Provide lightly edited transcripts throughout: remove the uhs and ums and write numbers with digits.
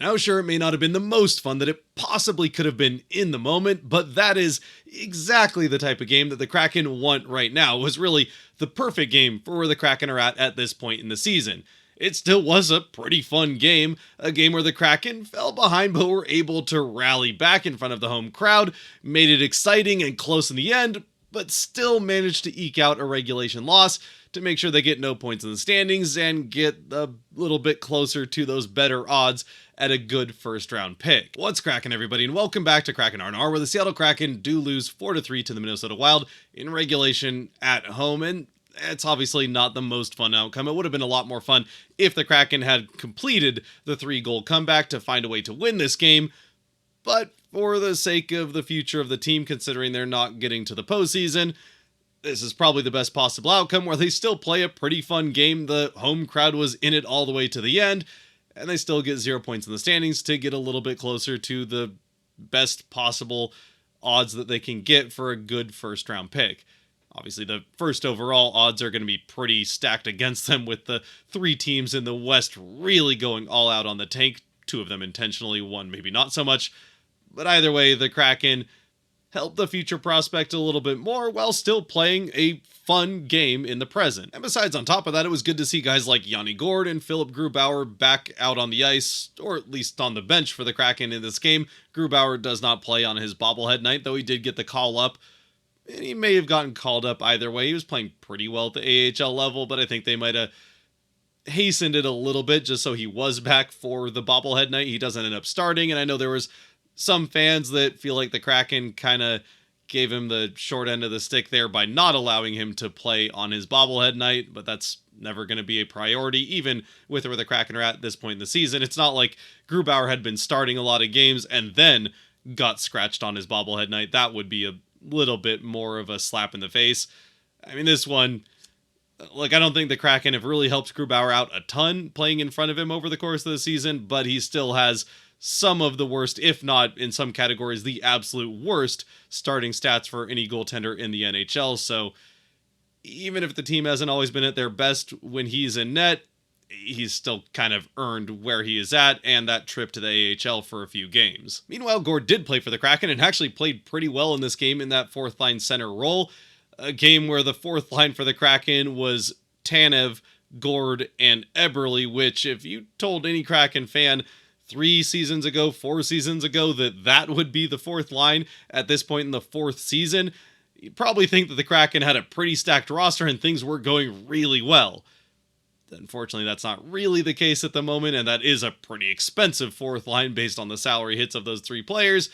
Now, sure, it may not have been the most fun that it possibly could have been in the moment, but that is exactly the type of game that the Kraken want right now. It was really the perfect game for where the Kraken are at this point in the season. It still was a pretty fun game, a game where the Kraken fell behind but were able to rally back in front of the home crowd, made it exciting and close in the end, but still managed to eke out a regulation loss to make sure they get no points in the standings and get a little bit closer to those better odds at a good first round pick. What's cracking, everybody, and welcome back to Kraken R&R, where the Seattle Kraken do lose 4-3 to the Minnesota Wild in regulation at home, and it's obviously not the most fun outcome. It would have been a lot more fun if the Kraken had completed the 3-goal comeback to find a way to win this game, but for the sake of the future of the team, considering they're not getting to the postseason, this is probably the best possible outcome, where they still play a pretty fun game. The home crowd was in it all the way to the end, and they still get 0 points in the standings to get a little bit closer to the best possible odds that they can get for a good first round pick. Obviously, the first overall odds are going to be pretty stacked against them, with the 3 teams in the West really going all out on the tank, 2 of them intentionally, 1 maybe not so much. But either way, the Kraken help the future prospect a little bit more while still playing a fun game in the present. And besides, on top of that, it was good to see guys like Yanni Gourde and Philip Grubauer back out on the ice, or at least on the bench for the Kraken in this game. Grubauer does not play on his bobblehead night, though he did get the call up. And he may have gotten called up either way. He was playing pretty well at the AHL level, but I think they might have hastened it a little bit just so he was back for the bobblehead night. He doesn't end up starting, and I know there was some fans that feel like the Kraken kind of gave him the short end of the stick there by not allowing him to play on his bobblehead night, but that's never going to be a priority, even with where the Kraken are at this point in the season. It's not like Grubauer had been starting a lot of games and then got scratched on his bobblehead night. That would be a little bit more of a slap in the face. I mean, this one, like, I don't think the Kraken have really helped Grubauer out a ton playing in front of him over the course of the season, but he still has some of the worst, if not in some categories, the absolute worst starting stats for any goaltender in the NHL. So even if the team hasn't always been at their best when he's in net, he's still kind of earned where he is at and that trip to the AHL for a few games. Meanwhile, Gourde did play for the Kraken and actually played pretty well in this game in that fourth line center role. A game where the fourth line for the Kraken was Tanev, Gourde, and Eberle, which if you told any Kraken fan 3 seasons ago, 4 seasons ago, that would be the fourth line at this point in the 4th season, you'd probably think that the Kraken had a pretty stacked roster and things were going really well. Unfortunately, that's not really the case at the moment, and that is a pretty expensive fourth line based on the salary hits of those 3 players,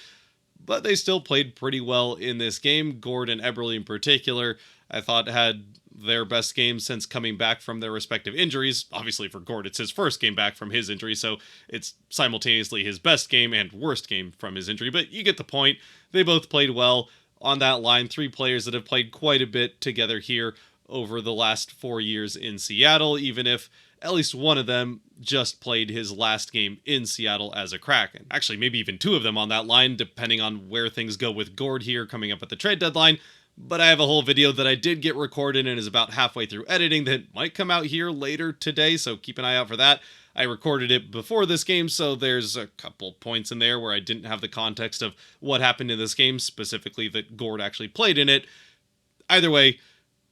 but they still played pretty well in this game. Gourde and Eberle in particular, I thought, had their best games since coming back from their respective injuries. Obviously, for Gourde, it's his first game back from his injury, so it's simultaneously his best game and worst game from his injury, but you get the point. They both played well on that line. 3 players that have played quite a bit together here over the last 4 years in Seattle, even if at least one of them just played his last game in Seattle as a Kraken. Actually, maybe even 2 of them on that line, depending on where things go with Gourde here coming up at the trade deadline. But I have a whole video that I did get recorded and is about halfway through editing that might come out here later today, so keep an eye out for that. I recorded it before this game, so there's a couple points in there where I didn't have the context of what happened in this game, specifically that Gourde actually played in it. Either way,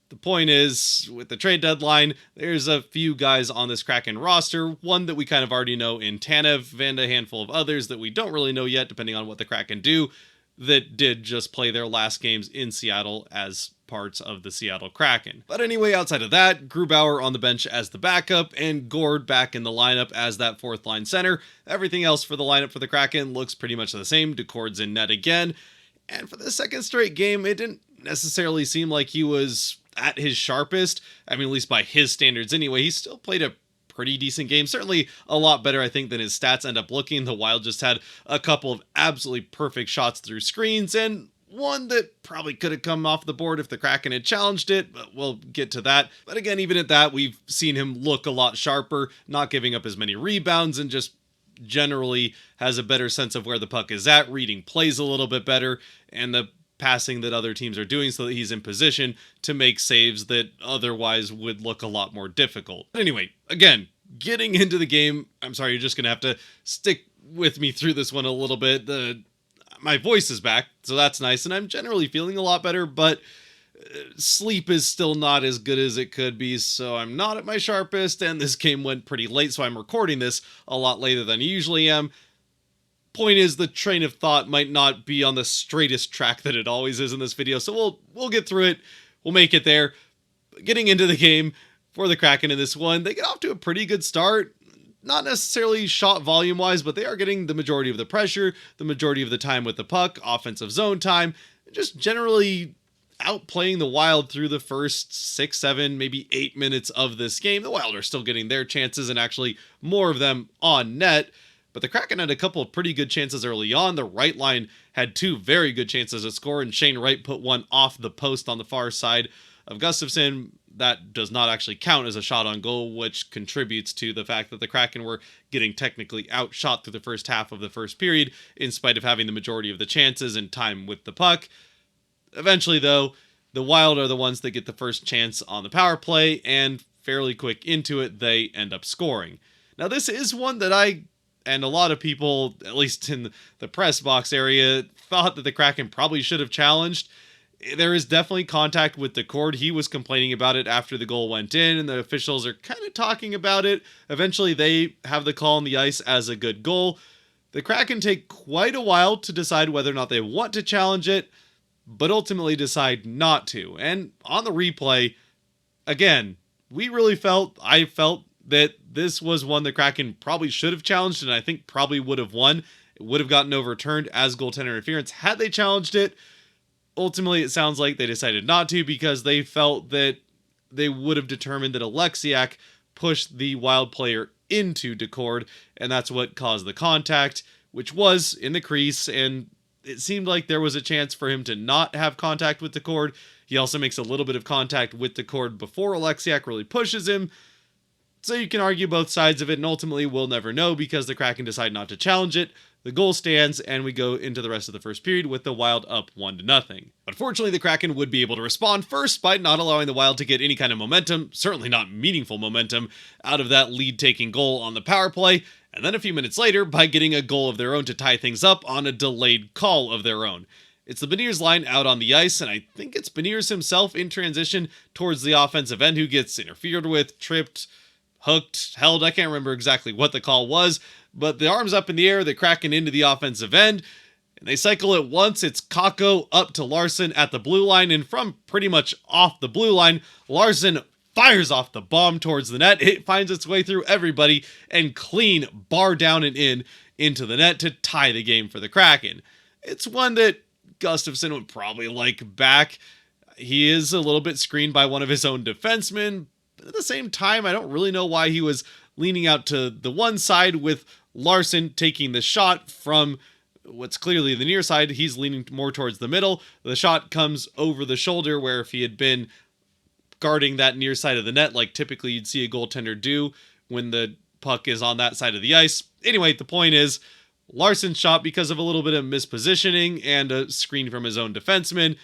the point is, with the trade deadline, there's a few guys on this Kraken roster, one that we kind of already know in Tanev, and a handful of others that we don't really know yet, depending on what the Kraken do, that did just play their last games in Seattle as parts of the Seattle Kraken. But anyway, outside of that, Grubauer on the bench as the backup, and Gourde back in the lineup as that fourth line center. Everything else for the lineup for the Kraken looks pretty much the same. Ducour's in net again, and for the second straight game, it didn't necessarily seem like he was at his sharpest. I mean, at least by his standards anyway. He still played a pretty decent game. Certainly a lot better, I think, than his stats end up looking. The Wild just had a couple of absolutely perfect shots through screens, and one that probably could have come off the board if the Kraken had challenged it, but we'll get to that. But again, even at that, we've seen him look a lot sharper, not giving up as many rebounds, and just generally has a better sense of where the puck is at, reading plays a little bit better, and the passing that other teams are doing so that he's in position to make saves that otherwise would look a lot more difficult. But anyway, again, getting into the game, I'm sorry, you're just going to have to stick with me through this one a little bit. My voice is back, so that's nice, and I'm generally feeling a lot better, but sleep is still not as good as it could be, so I'm not at my sharpest, and this game went pretty late, so I'm recording this a lot later than I usually am. Point is, the train of thought might not be on the straightest track that it always is in this video, so we'll get through it. We'll make it there. Getting into the game for the Kraken in this one, they get off to a pretty good start. Not necessarily shot volume-wise, but they are getting the majority of the pressure, the majority of the time with the puck, offensive zone time, just generally outplaying the Wild through the first 6, 7, maybe 8 minutes of this game. The Wild are still getting their chances and actually more of them on net. But the Kraken had a couple of pretty good chances early on. The right line had 2 very good chances to score, and Shane Wright put one off the post on the far side of Gustafsson. That does not actually count as a shot on goal, which contributes to the fact that the Kraken were getting technically outshot through the first half of the first period, in spite of having the majority of the chances and time with the puck. Eventually, though, the Wild are the ones that get the first chance on the power play, and fairly quick into it, they end up scoring. Now, this is one that I and a lot of people, at least in the press box area, thought that the Kraken probably should have challenged. There is definitely contact with the cord. He was complaining about it after the goal went in, and the officials are kind of talking about it. Eventually, they have the call on the ice as a good goal. The Kraken take quite a while to decide whether or not they want to challenge it, but ultimately decide not to. And on the replay, again, I felt that this was one the Kraken probably should have challenged, and I think probably would have won. It would have gotten overturned as goaltender interference had they challenged it. Ultimately, it sounds like they decided not to because they felt that they would have determined that Oleksiak pushed the Wild player into Decord, and that's what caused the contact, which was in the crease, and it seemed like there was a chance for him to not have contact with Decord. He also makes a little bit of contact with Decord before Oleksiak really pushes him. So you can argue both sides of it, and ultimately we'll never know because the Kraken decide not to challenge it. The goal stands, and we go into the rest of the first period with the Wild up 1-0. Unfortunately, the Kraken would be able to respond first by not allowing the Wild to get any kind of momentum, certainly not meaningful momentum, out of that lead-taking goal on the power play, and then a few minutes later by getting a goal of their own to tie things up on a delayed call of their own. It's the Beniers line out on the ice, and I think it's Beniers himself in transition towards the offensive end who gets interfered with, tripped, hooked, held. I can't remember exactly what the call was, but the arm's up in the air, the Kraken into the offensive end, and they cycle it once. It's Kakko up to Larson at the blue line, and from pretty much off the blue line, Larson fires off the bomb towards the net. It finds its way through everybody and clean bar down and into the net to tie the game for the Kraken. It's one that Gustafsson would probably like back. He is a little bit screened by one of his own defensemen, but at the same time, I don't really know why he was leaning out to the one side with Larson taking the shot from what's clearly the near side. He's leaning more towards the middle. The shot comes over the shoulder, where if he had been guarding that near side of the net, like typically you'd see a goaltender do when the puck is on that side of the ice. Anyway, the point is, Larson's shot, because of a little bit of mispositioning and a screen from his own defenseman,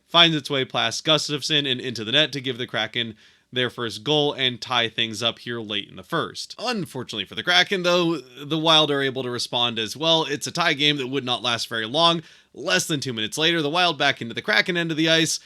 finds its way past Gustafsson and into the net to give the Kraken their first goal and tie things up here late in the first. Unfortunately for the Kraken, though, the Wild are able to respond as well. It's a tie game that would not last very long. Less than 2 minutes later, the Wild back into the Kraken end of the ice,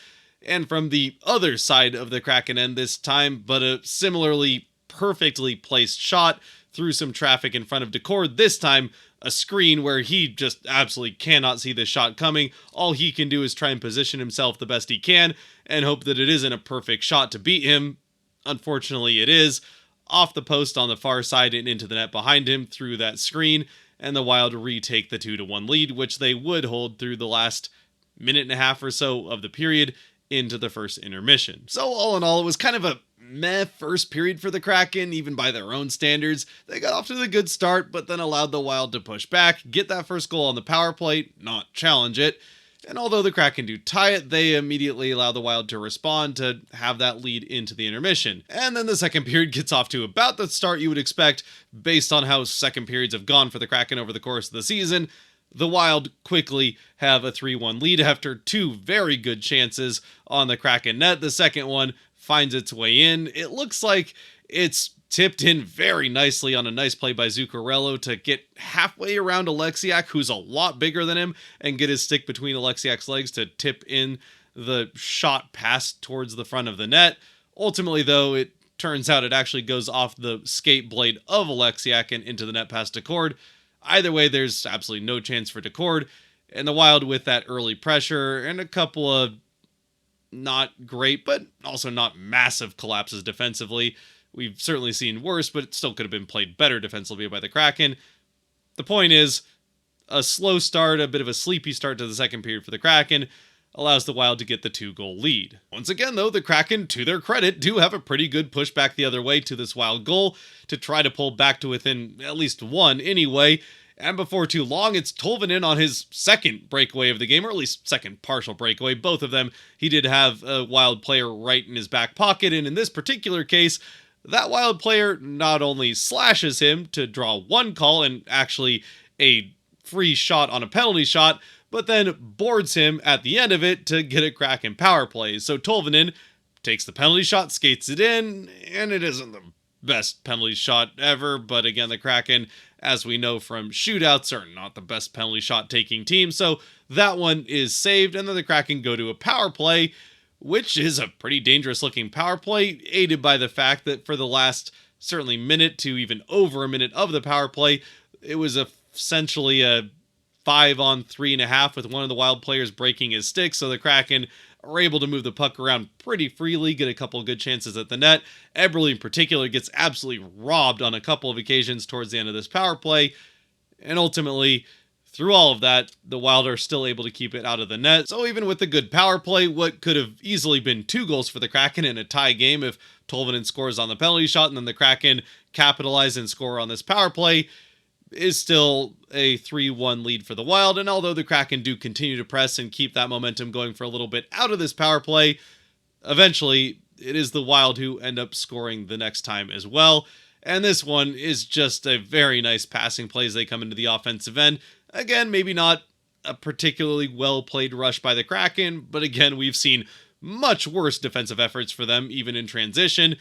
and from the other side of the Kraken end this time, but a similarly perfectly placed shot through some traffic in front of Decord. This time, a screen where he just absolutely cannot see the shot coming. All he can do is try and position himself the best he can and hope that it isn't a perfect shot to beat him. Unfortunately, it is. Off the post on the far side and into the net behind him through that screen, and the Wild retake the 2-1 lead, which they would hold through the last minute and a half or so of the period into the first intermission. So all in all, it was kind of a meh first period for the Kraken, even by their own standards. They got off to a good start, but then allowed the Wild to push back, get that first goal on the power play, not challenge it. And although the Kraken do tie it, they immediately allow the Wild to respond to have that lead into the intermission. And then the second period gets off to about the start you would expect based on how second periods have gone for the Kraken over the course of the season. The Wild quickly have a 3-1 lead after 2 very good chances on the Kraken net. The second one finds its way in. It looks like it's tipped in very nicely on a nice play by Zuccarello to get halfway around Alexiak, who's a lot bigger than him, and get his stick between Alexiak's legs to tip in the shot pass towards the front of the net. Ultimately, though, it turns out it actually goes off the skate blade of Alexiak and into the net past Decord. Either way, there's absolutely no chance for Decord, and the Wild, with that early pressure and a couple of not great, but also not massive collapses defensively. We've certainly seen worse, but it still could have been played better defensively by the Kraken. The point is, a slow start, a bit of a sleepy start to the second period for the Kraken, allows the Wild to get the 2-goal lead. Once again, though, the Kraken, to their credit, do have a pretty good pushback the other way to this Wild goal to try to pull back to within at least one anyway. And before too long, it's Tolvanen on his second breakaway of the game, or at least second partial breakaway. Both of them, he did have a Wild player right in his back pocket, and in this particular case, that Wild player not only slashes him to draw one call and actually a free shot on a penalty shot, but then boards him at the end of it to get a Kraken power play. So Tolvanen takes the penalty shot, skates it in, and it isn't the best penalty shot ever, but again, the Kraken, as we know from shootouts, are not the best penalty shot taking team, so that one is saved, and then the Kraken go to a power play, which is a pretty dangerous looking power play, aided by the fact that for the last certainly minute to even over a minute of the power play, it was essentially a 5-on-3.5 with one of the Wild players breaking his stick, so the Kraken are able to move the puck around pretty freely, get a couple of good chances at the net. Eberle in particular gets absolutely robbed on a couple of occasions towards the end of this power play, and ultimately, through all of that, the Wild are still able to keep it out of the net. So even with the good power play, what could have easily been 2 goals for the Kraken in a tie game if Tolvanen scores on the penalty shot and then the Kraken capitalize and score on this power play, is still a 3-1 lead for the Wild. And although the Kraken do continue to press and keep that momentum going for a little bit out of this power play, eventually it is the Wild who end up scoring the next time as well. And this one is just a very nice passing play as they come into the offensive end. Again, maybe not a particularly well-played rush by the Kraken, but again, we've seen much worse defensive efforts for them, even in transition.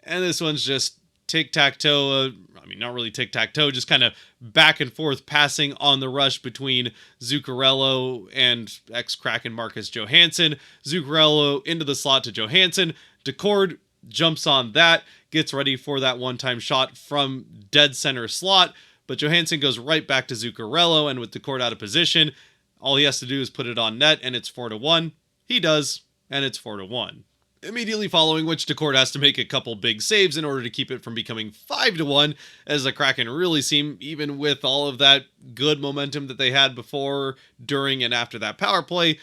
And this one's just tic-tac-toe, not really tic-tac-toe, just kind of back and forth passing on the rush between Zuccarello and ex-Kraken Marcus Johansson. Zuccarello into the slot to Johansson. Decord jumps on that, gets ready for that one-time shot from dead center slot, but Johansson goes right back to Zuccarello, and with Decord out of position, all he has to do is put it on net, and it's 4-1. He does, and it's 4-1. Immediately following which, Decord has to make a couple big saves in order to keep it from becoming 5-1, as the Kraken really seem, even with all of that good momentum that they had before, during, and after that power play,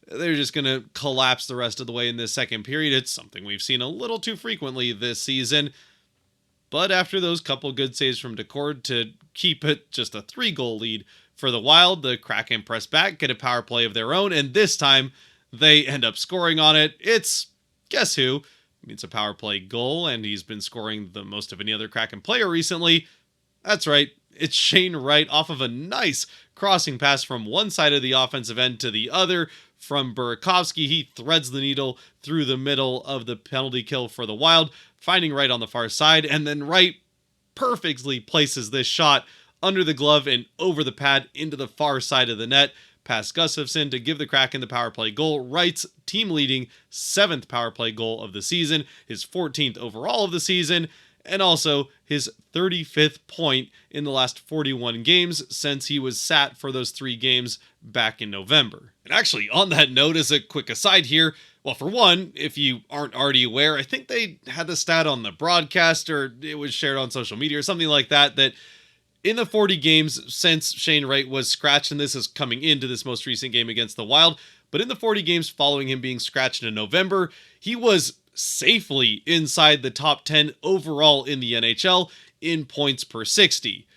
they're just going to collapse the rest of the way in this second period. It's something we've seen a little too frequently this season. But after those couple good saves from Decord to keep it just a 3-goal lead for the Wild, the Kraken press back, get a power play of their own, and this time they end up scoring on it. It's, guess who? It's a power play goal, and he's been scoring the most of any other Kraken player recently. That's right, it's Shane Wright off of a nice crossing pass from one side of the offensive end to the other from Burakovsky. He threads the needle through the middle of the penalty kill for the Wild, finding Wright on the far side, and then Wright perfectly places this shot under the glove and over the pad into the far side of the net, past Gustafsson to give the Kraken the power play goal. Wright's team-leading 7th power play goal of the season, his 14th overall of the season, and also his 35th point in the last 41 games since he was sat for those 3 games back in November. And actually, on that note, as a quick aside here, well, for one, if you aren't already aware, I think they had the stat on the broadcast, or it was shared on social media or something like that, that in the 40 games since Shane Wright was scratched, and this is coming into this most recent game against the Wild, but in the 40 games following him being scratched in November, he was safely inside the top 10 overall in the NHL in points per 60.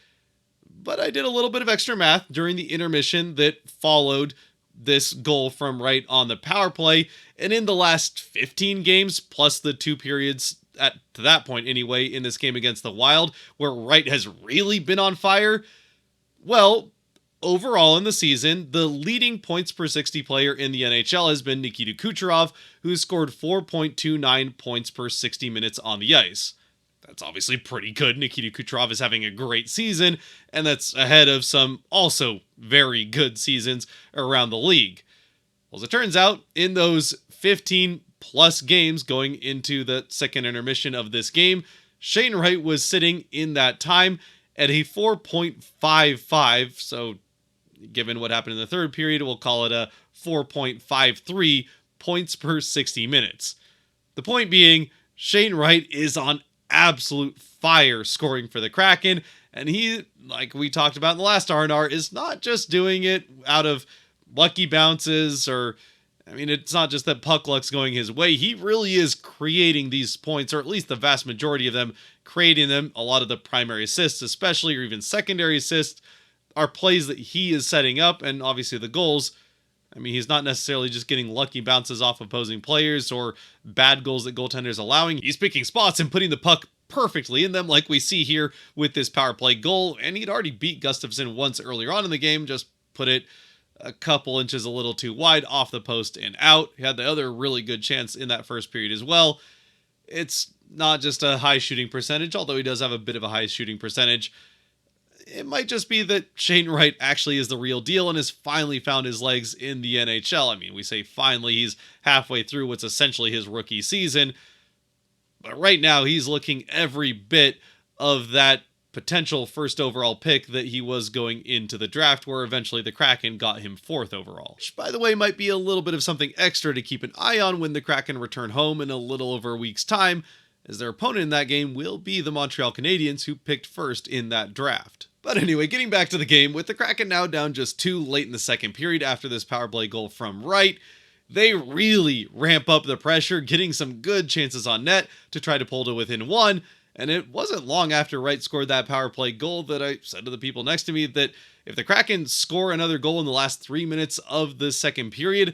But I did a little bit of extra math during the intermission that followed this goal from Wright on the power play, and in the last 15 games, plus the 2 periods to that point anyway, in this game against the Wild, where Wright has really been on fire, well, overall in the season, the leading points per 60 player in the NHL has been Nikita Kucherov, who scored 4.29 points per 60 minutes on the ice. That's obviously pretty good. Nikita Kucherov is having a great season, and that's ahead of some also very good seasons around the league. Well, as it turns out, in those 15 plus games going into the second intermission of this game, Shane Wright was sitting in that time at a 4.55. So, given what happened in the third period, we'll call it a 4.53 points per 60 minutes. The point being, Shane Wright is on absolute fire scoring for the Kraken, and he, like we talked about in the last R&R, is not just doing it out of lucky bounces it's not just that puck luck's going his way. He really is creating these points, or at least the vast majority of them, creating them. A lot of the primary assists, especially, or even secondary assists, are plays that he is setting up, and obviously the goals. He's not necessarily just getting lucky bounces off opposing players or bad goals that goaltenders allowing. He's picking spots and putting the puck perfectly in them, like we see here with this power play goal. And he'd already beat Gustafsson once earlier on in the game, just put it a couple inches a little too wide off the post and out. He had the other really good chance in that first period as well. It's not just a high shooting percentage, although he does have a bit of a high shooting percentage. It might just be that Shane Wright actually is the real deal and has finally found his legs in the NHL. We say finally, he's halfway through what's essentially his rookie season. But right now, he's looking every bit of that potential first overall pick that he was going into the draft, where eventually the Kraken got him 4th overall. Which, by the way, might be a little bit of something extra to keep an eye on when the Kraken return home in a little over a week's time, as their opponent in that game will be the Montreal Canadiens, who picked first in that draft. But anyway, getting back to the game, with the Kraken now down just 2 late in the second period after this power play goal from Wright, they really ramp up the pressure, getting some good chances on net to try to pull to within 1. And it wasn't long after Wright scored that power play goal that I said to the people next to me that if the Kraken score another goal in the last 3 minutes of the second period,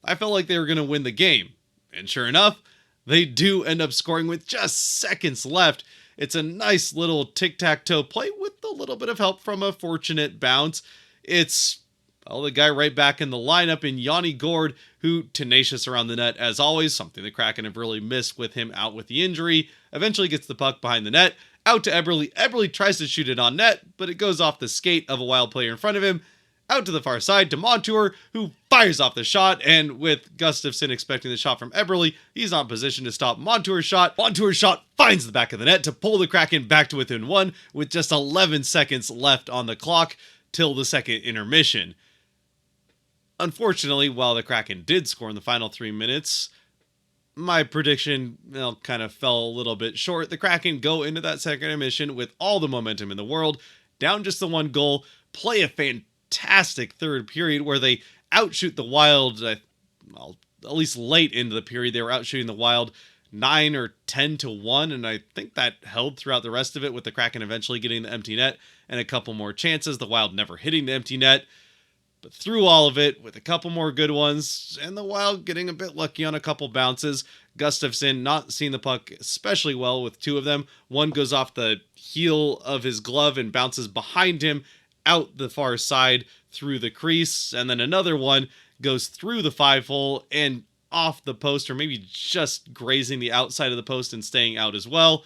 I felt like they were going to win the game. And sure enough, they do end up scoring with just seconds left. It's a nice little tic-tac-toe play with a little bit of help from a fortunate bounce. It's the guy right back in the lineup in Yanni Gourde, who tenacious around the net as always, something the Kraken have really missed with him out with the injury. Eventually gets the puck behind the net, out to Eberle. Eberle tries to shoot it on net, but it goes off the skate of a Wild player in front of him. Out to the far side to Montour, who fires off the shot, and with Gustafsson expecting the shot from Eberle, he's not in position to stop Montour's shot. Montour's shot finds the back of the net to pull the Kraken back to within 1 with just 11 seconds left on the clock till the second intermission. Unfortunately, while the Kraken did score in the final 3 minutes, my prediction kind of fell a little bit short. The Kraken go into that second intermission with all the momentum in the world, down just the 1 goal, play a fantastic third period where they outshoot the Wild. At least late into the period, they were outshooting the Wild 9 or 10 to 1, and I think that held throughout the rest of it, with the Kraken eventually getting the empty net and a couple more chances, the Wild never hitting the empty net. But through all of it, with a couple more good ones, and the Wild getting a bit lucky on a couple bounces, Gustafsson not seeing the puck especially well with 2 of them. One goes off the heel of his glove and bounces behind him out the far side through the crease, and then another one goes through the 5-hole and off the post, or maybe just grazing the outside of the post and staying out as well.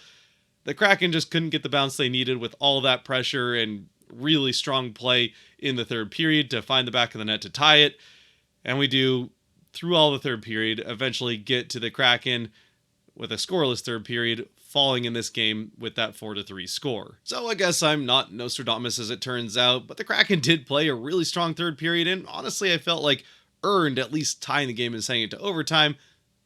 The Kraken just couldn't get the bounce they needed with all that pressure and really strong play in the third period to find the back of the net to tie it. And we do, through all the third period, eventually get to the Kraken with a scoreless third period, falling in this game with that 4-3 score. So I guess I'm not Nostradamus as it turns out, but the Kraken did play a really strong third period, and honestly I felt like earned at least tying the game and sending it to overtime,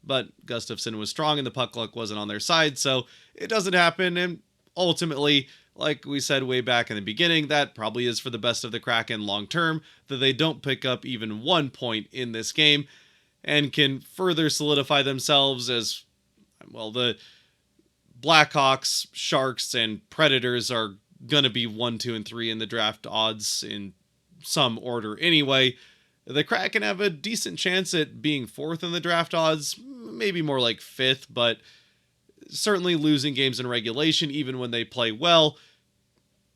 but Gustafsson was strong and the puck luck wasn't on their side, so it doesn't happen, and ultimately, like we said way back in the beginning, that probably is for the best of the Kraken long term, that they don't pick up even 1 point in this game, and can further solidify themselves as, the Blackhawks, Sharks, and Predators are gonna be 1, 2, and 3 in the draft odds in some order anyway. The Kraken have a decent chance at being 4th in the draft odds, maybe more like 5th, but certainly losing games in regulation, even when they play well.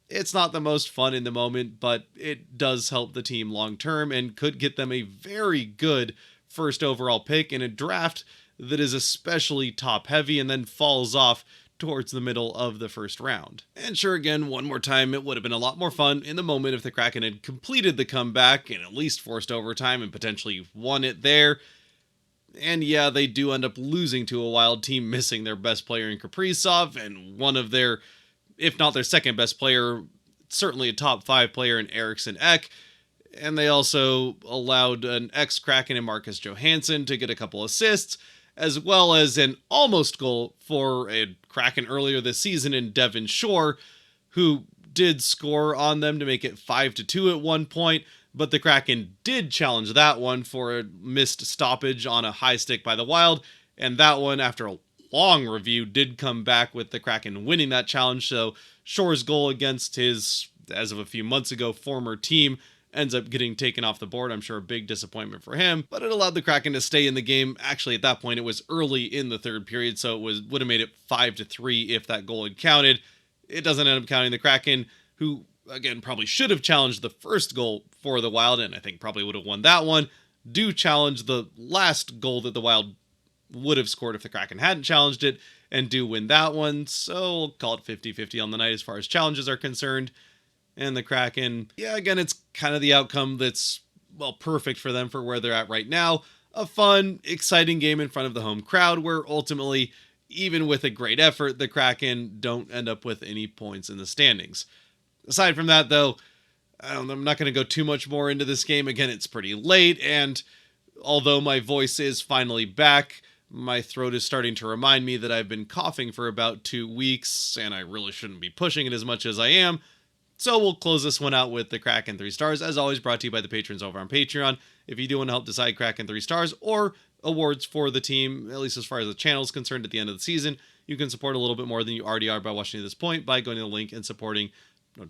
It's not the most fun in the moment, but it does help the team long term and could get them a very good first overall pick in a draft that is especially top heavy and then falls off towards the middle of the first round. And sure, again, one more time, it would have been a lot more fun in the moment if the Kraken had completed the comeback and at least forced overtime and potentially won it there. And yeah, they do end up losing to a Wild team, missing their best player in Kaprizov and one of their, if not their second best player, certainly a top 5 player in Eriksson Ek. And they also allowed an ex-Kraken and Marcus Johansson to get a couple assists, as well as an almost goal for a Kraken earlier this season in Devon Shore, who did score on them to make it 5-2 at one point, but the Kraken did challenge that one for a missed stoppage on a high stick by the Wild, and that one, after a long review, did come back with the Kraken winning that challenge, so Shore's goal against his, as of a few months ago, former team ends up getting taken off the board. I'm sure a big disappointment for him, but it allowed the Kraken to stay in the game. Actually, at that point, it was early in the third period, so it would have made it 5-3 if that goal had counted. It doesn't end up counting. The Kraken, who, again, probably should have challenged the first goal for the Wild, and I think probably would have won that one, do challenge the last goal that the Wild would have scored if the Kraken hadn't challenged it, and do win that one, so we'll call it 50-50 on the night as far as challenges are concerned. And the Kraken, yeah, again, it's kind of the outcome that's, well, perfect for them for where they're at right now. A fun, exciting game in front of the home crowd where ultimately, even with a great effort, the Kraken don't end up with any points in the standings. Aside from that, though, I'm not going to go too much more into this game. Again, it's pretty late, and although my voice is finally back, my throat is starting to remind me that I've been coughing for about 2 weeks, and I really shouldn't be pushing it as much as I am. So we'll close this one out with the Kraken 3 stars, as always brought to you by the patrons over on Patreon. If you do want to help decide Kraken 3 stars or awards for the team, at least as far as the channel is concerned at the end of the season, you can support a little bit more than you already are by watching to this point by going to the link and supporting,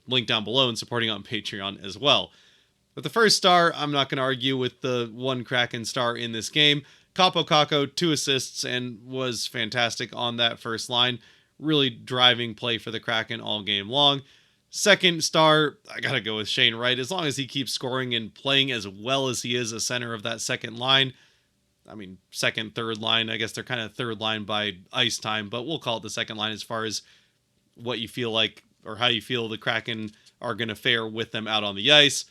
link down below and supporting on Patreon as well. But the first star, I'm not going to argue with the one Kraken star in this game. Kaapo Kakko, 2 assists and was fantastic on that first line, really driving play for the Kraken all game long. Second star, I gotta go with Shane Wright. As long as he keeps scoring and playing as well as he is a center of that second line, I mean, second, third line, I guess they're kind of third line by ice time, but we'll call it the second line as far as what you feel like or how you feel the Kraken are going to fare with them out on the ice.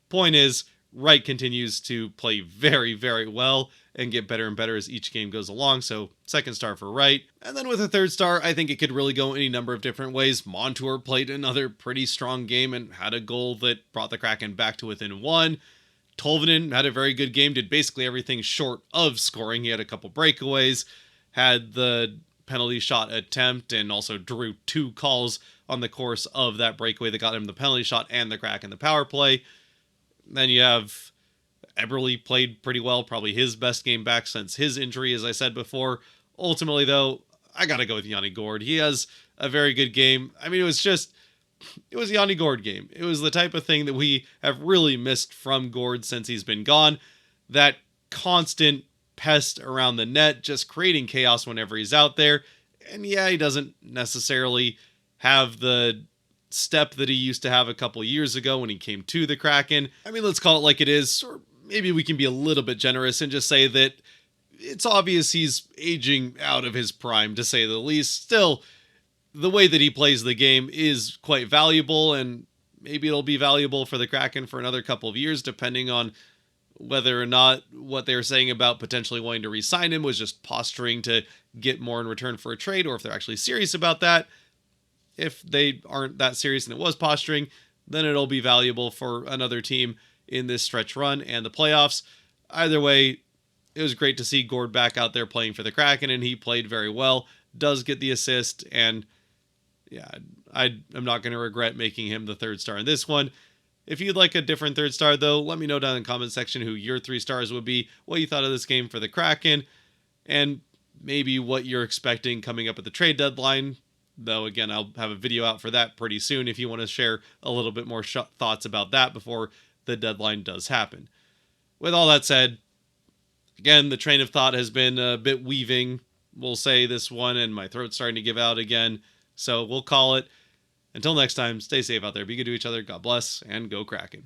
Point is, Wright continues to play very, very well and get better and better as each game goes along, so second star for Wright. And then with a third star, I think it could really go any number of different ways. Montour played another pretty strong game and had a goal that brought the Kraken back to within 1. Tolvanen had a very good game, did basically everything short of scoring. He had a couple breakaways, had the penalty shot attempt, and also drew 2 calls on the course of that breakaway that got him the penalty shot and the Kraken the power play. Then you have Eberle played pretty well, probably his best game back since his injury, as I said before. Ultimately, though, I gotta go with Yanni Gourde. He has a very good game. I mean, it was Yanni Gourde game. It was the type of thing that we have really missed from Gourde since he's been gone. That constant pest around the net, just creating chaos whenever he's out there. And yeah, he doesn't necessarily have the step that he used to have a couple years ago when he came to the Kraken. I mean, let's call it like it is, or maybe we can be a little bit generous and just say that it's obvious he's aging out of his prime, to say the least. Still, the way that he plays the game is quite valuable, and maybe it'll be valuable for the Kraken for another couple of years, depending on whether or not what they were saying about potentially wanting to re-sign him was just posturing to get more in return for a trade, or if they're actually serious about that. If they aren't that serious and it was posturing, then it'll be valuable for another team in this stretch run and the playoffs. Either way, it was great to see Gourde back out there playing for the Kraken, and he played very well. Does get the assist, and yeah, I'm not going to regret making him the third star in this one. If you'd like a different third star, though, let me know down in the comment section who your 3 stars would be, what you thought of this game for the Kraken, and maybe what you're expecting coming up at the trade deadline. Though, again, I'll have a video out for that pretty soon if you want to share a little bit more thoughts about that before the deadline does happen. With all that said, again, the train of thought has been a bit weaving, we'll say, this one, and my throat's starting to give out again, so we'll call it. Until next time, stay safe out there, be good to each other, God bless, and go Kraken.